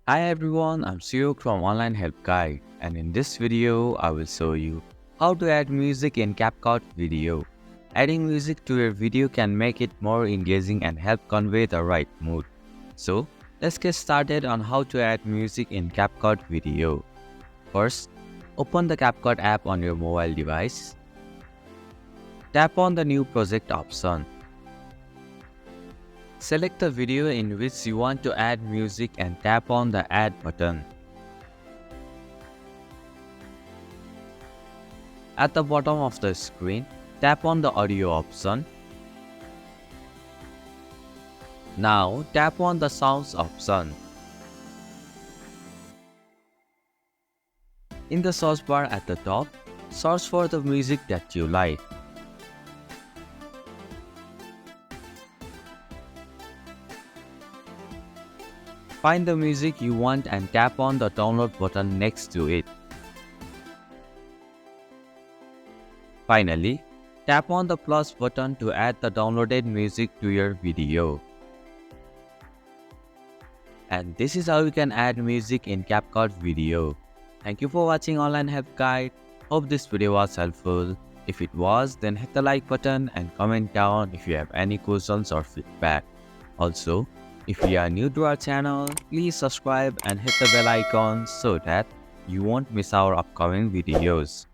Hi everyone, I'm Suyok from Online Help Guide, and in this video I will show you how to add music in CapCut video. Adding music to your video can make it more engaging and help convey the right mood. So let's get started on how to add music in CapCut video. First, open the CapCut app on your mobile device. Tap on the new project option. Select the video in which you want to add music and tap on the Add button. At the bottom of the screen, tap on the Audio option. Now tap on the Sounds option. In the search bar at the top, search for the music that you like. Find the music you want and tap on the download button next to it. Finally, tap on the plus button to add the downloaded music to your video. And this is how you can add music in CapCut video. Thank you for watching Online Help Guide. Hope this video was helpful. If it was, then hit the like button and comment down if you have any questions or feedback. Also, if you are new to our channel, please subscribe and hit the bell icon so that you won't miss our upcoming videos.